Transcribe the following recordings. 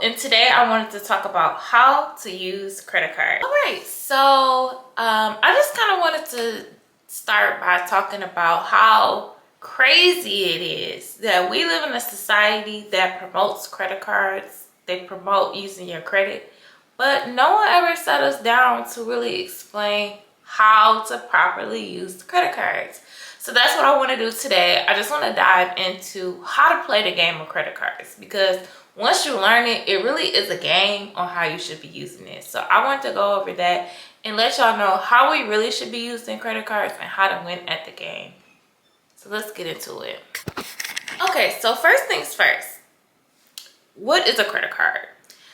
and today I wanted to talk about how to use credit card. All right, so I just kind of wanted to start by talking about how crazy it is that we live in a society that promotes credit cards. They promote using your credit, but no one ever sat us down to really explain how to properly use the credit cards. So that's what I want to do today. I just want to dive into how to play the game of credit cards, because once you learn it, it really is a game on how you should be using it. So I want to go over that and let y'all know how we really should be using credit cards and how to win at the game. So let's get into it. Okay, so first things first, what is a credit card?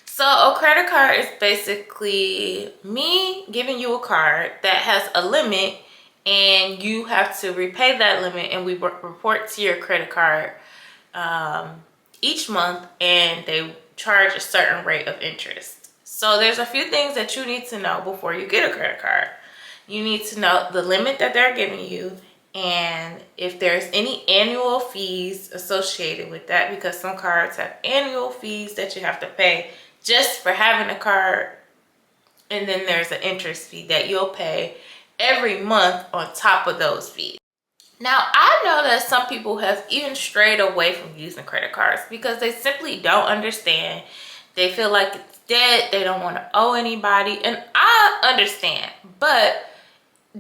So a credit card is basically me giving you a card that has a limit, and you have to repay that limit, and we report to your credit card each month, and they charge a certain rate of interest. So there's a few things that you need to know before you get a credit card. You need to know the limit that they're giving you, and if there's any annual fees associated with that, because some cards have annual fees that you have to pay just for having a card, and then there's an interest fee that you'll pay every month on top of those fees. Now, I know that some people have even strayed away from using credit cards because they simply don't understand. They feel like it's debt. They don't want to owe anybody. And I understand, but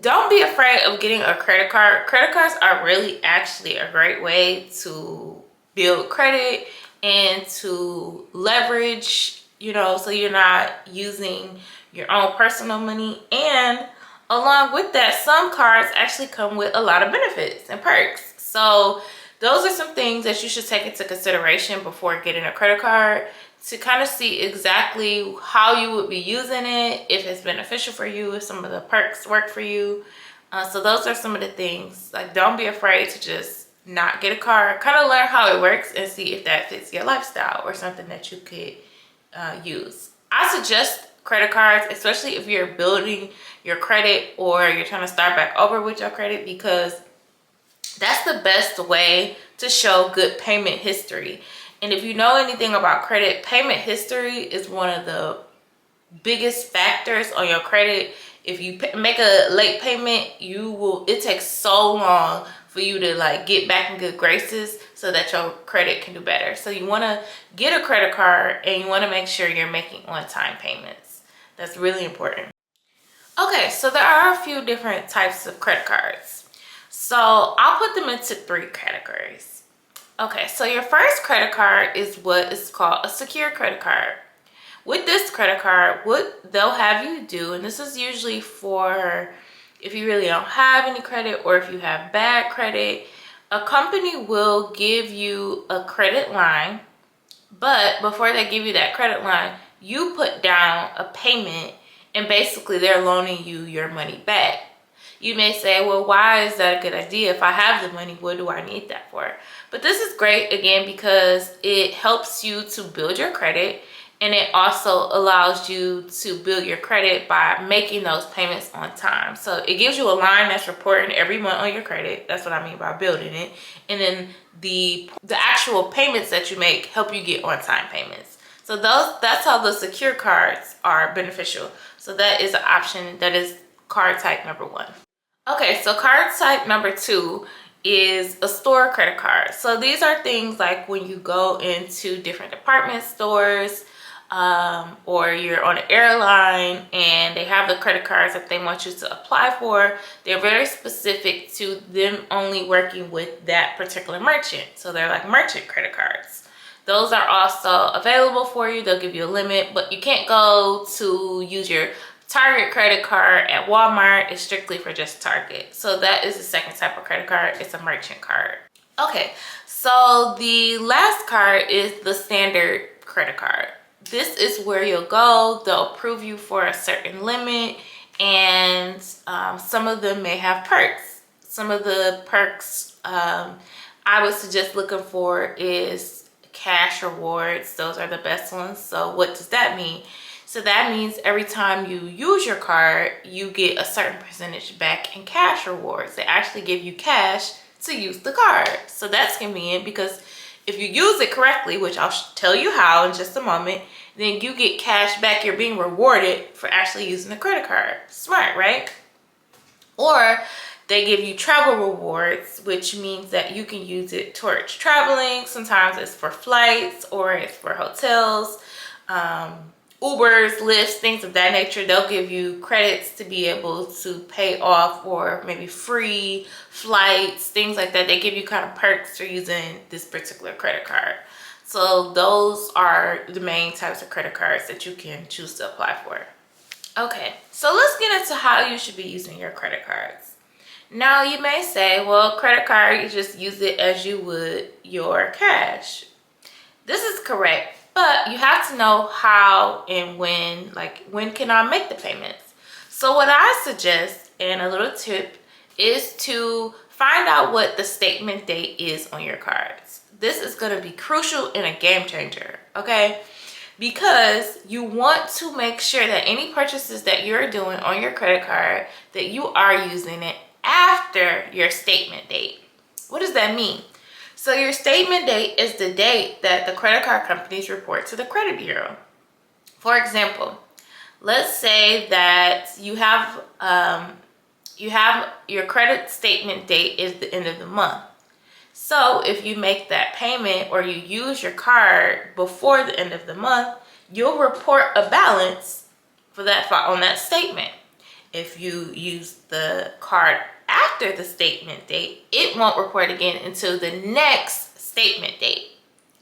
don't be afraid of getting a credit card. Credit cards are really actually a great way to build credit and to leverage, so you're not using your own personal money. And along with that, some cards actually come with a lot of benefits and perks. So those are some things that you should take into consideration before getting a credit card, to kind of see exactly how you would be using it, if it's beneficial for you, if some of the perks work for you. So those are some of the things. Like, don't be afraid to just not get a card. Kind of learn how it works and see if that fits your lifestyle or something that you could use. I suggest credit cards, especially if you're building your credit or you're trying to start back over with your credit, because that's the best way to show good payment history. And if you know anything about credit, payment history is one of the biggest factors on your credit. If you make a late payment, it takes so long for you to get back in good graces so that your credit can do better. So you want to get a credit card, and you want to make sure you're making on-time payments. That's really important. Okay, so there are a few different types of credit cards. So I'll put them into 3 categories. Okay, so your first credit card is what is called a secure credit card. With this credit card, what they'll have you do, and this is usually for if you really don't have any credit or if you have bad credit, a company will give you a credit line, but before they give you that credit line, you put down a payment, and basically they're loaning you your money back. You may say, well, why is that a good idea? If I have the money, what do I need that for? But this is great, again, because it helps you to build your credit, and it also allows you to build your credit by making those payments on time. So it gives you a line that's reporting every month on your credit. That's what I mean by building it. And then the actual payments that you make help you get on-time payments. So that's how the secure cards are beneficial. So that is an option. That is card type number 1. Okay, so card type number 2 is a store credit card. So these are things like when you go into different department stores, or you're on an airline and they have the credit cards that they want you to apply for. They're very specific to them only working with that particular merchant. So they're like merchant credit cards. Those are also available for you. They'll give you a limit, but you can't go to use your Target credit card at Walmart. It's strictly for just Target. So that is the second type of credit card. It's a merchant card. Okay, so the last card is the standard credit card. This is where you'll go. They'll approve you for a certain limit, and some of them may have perks. Some of the perks I would suggest looking for is cash rewards. Those are the best ones. So what does that mean? So that means every time you use your card, you get a certain percentage back in cash rewards. They actually give you cash to use the card. So that's convenient, because If you use it correctly, which I'll tell you how in just a moment, then you get cash back. You're being rewarded for actually using a credit card. Smart, right? Or they give you travel rewards, which means that you can use it towards traveling. Sometimes it's for flights or it's for hotels, Ubers, Lyfts, things of that nature. They'll give you credits to be able to pay off, or maybe free flights, things like that. They give you kind of perks for using this particular credit card. So those are the main types of credit cards that you can choose to apply for. Okay, so let's get into how you should be using your credit cards. Now you may say, well, credit card, you just use it as you would your cash. This is correct, but you have to know how and when, like when can I make the payments? So what I suggest, and a little tip, is to find out what the statement date is on your cards. This is going to be crucial and a game changer, okay? Because you want to make sure that any purchases that you're doing on your credit card, that you are using it after your statement date. What does that mean? So your statement date is the date that the credit card companies report to the credit bureau. For example, let's say that you have your credit statement date is the end of the month. So if you make that payment or you use your card before the end of the month, you'll report a balance for that on that statement. If you use the card after the statement date, it won't report again until the next statement date.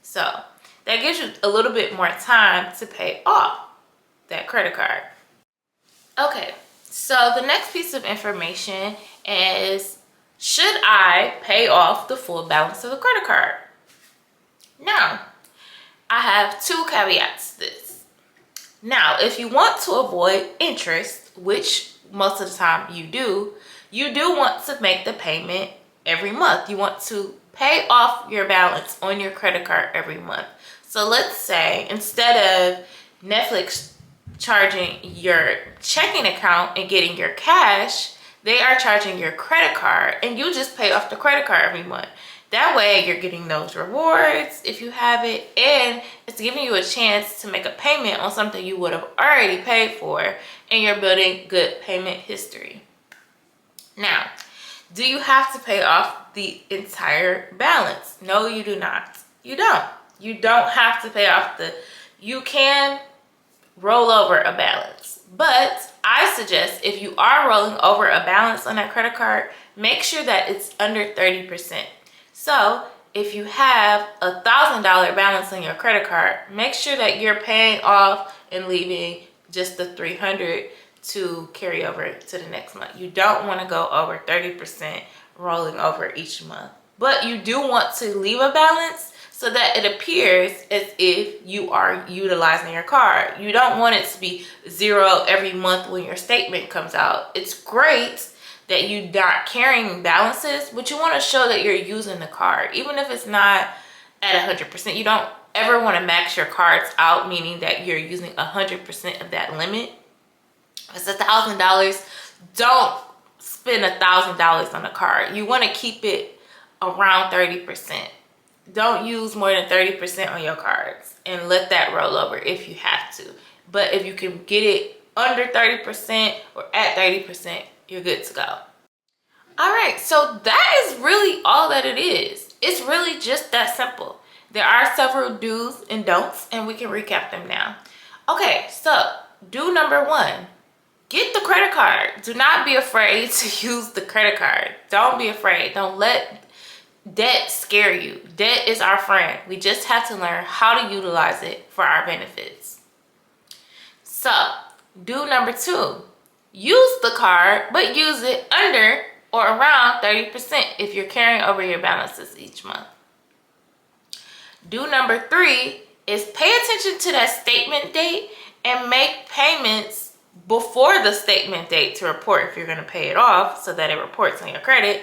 So that gives you a little bit more time to pay off that credit card. Okay, so the next piece of information is, should I pay off the full balance of the credit card? Now, I have two caveats to this. Now, if you want to avoid interest, which most of the time you do want to make the payment every month. You want to pay off your balance on your credit card every month. So let's say instead of Netflix charging your checking account and getting your cash, they are charging your credit card, and you just pay off the credit card every month. That way you're getting those rewards if you have it, and it's giving you a chance to make a payment on something you would have already paid for, and you're building good payment history. Now, do you have to pay off the entire balance? No, you do not. You don't. You don't have to pay off you can roll over a balance. But I suggest if you are rolling over a balance on that credit card, make sure that it's under 30%. So if you have $1,000 balance on your credit card, make sure that you're paying off and leaving just the $300 to carry over to the next month. You don't want to go over 30% rolling over each month. But you do want to leave a balance so that it appears as if you are utilizing your card. You don't want it to be zero every month when your statement comes out. It's great that you're not carrying balances, but you want to show that you're using the card. Even if it's not at 100%, you don't ever want to max your cards out, meaning that you're using 100% of that limit. If it's $1,000, don't spend $1,000 on a card. You want to keep it around 30%. Don't use more than 30% on your cards and let that roll over if you have to. But if you can get it under 30% or at 30%, you're good to go. All right, so that is really all that it is. It's really just that simple. There are several do's and don'ts, and we can recap them now. Okay, so do number one, get the credit card. Do not be afraid to use the credit card. Don't be afraid. Don't let debt scare you. Debt is our friend. We just have to learn how to utilize it for our benefits. So, do number two, use the card, but use it under or around 30% if you're carrying over your balances each month. Do number three is pay attention to that statement date and make payments before the statement date to report if you're going to pay it off so that it reports on your credit.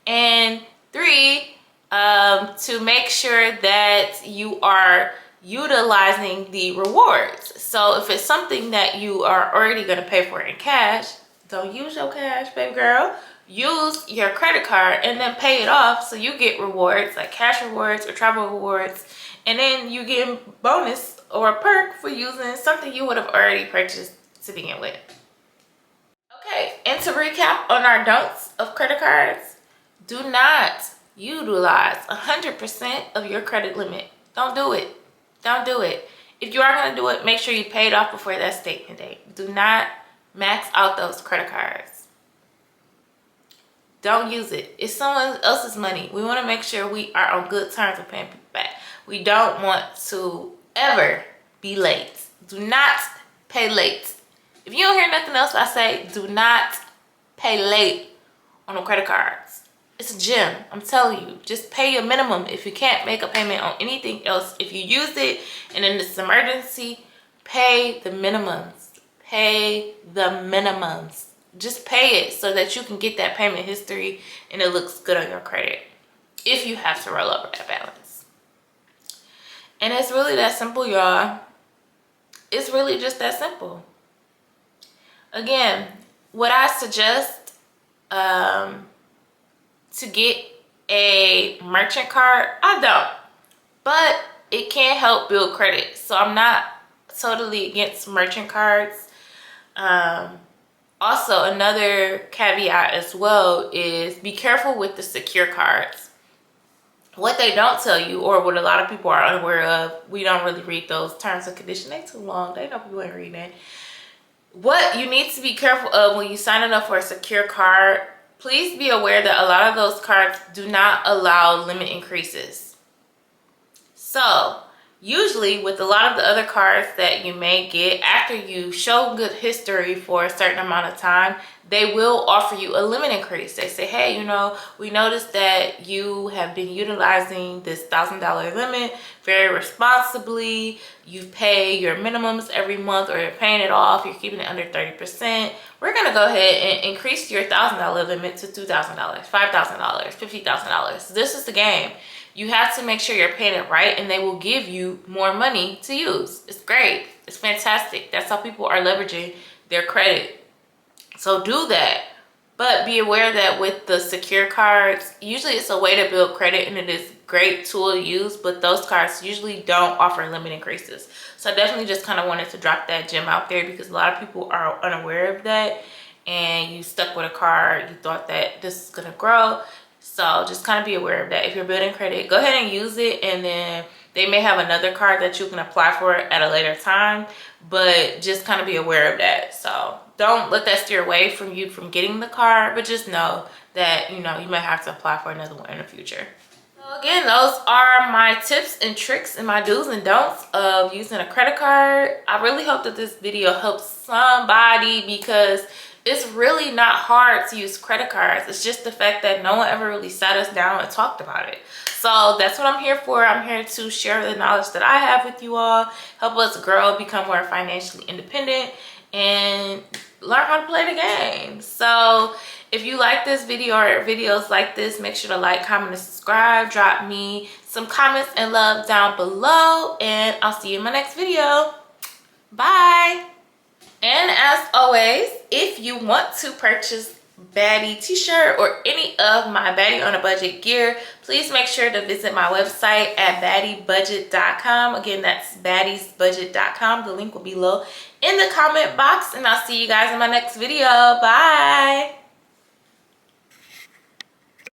And three, to make sure that you are utilizing the rewards. So if it's something that you are already going to pay for in cash, don't use your cash, baby girl. use your credit card and then pay it off, so you get rewards like cash rewards or travel rewards, and then you get a bonus or a perk for using something you would have already purchased to begin with. Okay, and to recap on our don'ts of credit cards: do not utilize 100% of your credit limit. Don't do it. Don't do it. If you are going to do it, make sure you pay it off before that statement date. Do not max out those credit cards. Don't use it. It's someone else's money. We want to make sure we are on good terms with paying people back. We don't want to ever be late. Do not pay late. If you don't hear nothing else I say, do not pay late on the credit cards. It's a gem. I'm telling you. Just pay your minimum. If you can't make a payment on anything else, if you use it and in this emergency, pay the minimums. Pay the minimums. Just pay it so that you can get that payment history and it looks good on your credit if you have to roll over that balance. And it's really that simple, y'all. It's really just that simple. Again, what I suggest to get a merchant card, I don't, but it can help build credit. So I'm not totally against merchant cards. Also, another caveat as well is be careful with the secure cards. What they don't tell you, or what a lot of people are unaware of, we don't really read those terms and conditions. They too long. They know people ain't reading it. What you need to be careful of when you sign up for a secure card, please be aware that a lot of those cards do not allow limit increases. So usually with a lot of the other cards that you may get, after you show good history for a certain amount of time, they will offer you a limit increase. They say, hey, you know, we noticed that you have been utilizing this $1,000 limit very responsibly. You pay your minimums every month, or you're paying it off. You're keeping it under 30%. We're going to go ahead and increase your $1,000 limit to $2,000, $5,000, $50,000. This is the game. You have to make sure you're paying it right, and they will give you more money to use. It's great. It's fantastic. That's how people are leveraging their credit. So do that. But be aware that with the secure cards, usually it's a way to build credit, and it is a great tool to use, but those cards usually don't offer limit increases. So I definitely just kind of wanted to drop that gem out there, because a lot of people are unaware of that, and you stuck with a card, you thought that this is going to grow. So just kind of be aware of that. If you're building credit, go ahead and use it, and then they may have another card that you can apply for at a later time, but just kind of be aware of that. So don't let that steer away from you from getting the card, but just know that, you know, you might have to apply for another one in the future. So again, those are my tips and tricks and my do's and don'ts of using a credit card. I really hope that this video helps somebody, because it's really not hard to use credit cards. It's just the fact that no one ever really sat us down and talked about it. So that's what I'm here for. I'm here to share the knowledge that I have with you all, help us grow, become more financially independent, and learn how to play the game. So if you like this video or videos like this, make sure to like, comment, and subscribe. Drop me some comments and love down below, and I'll see you in my next video. Bye. And as always, if you want to purchase Baddie t-shirt or any of my Baddie on a Budget gear, please make sure to visit my website at baddiebudget.com. Again, that's baddiesbudget.com. The link will be below in the comment box, and I'll see you guys in my next video. Bye.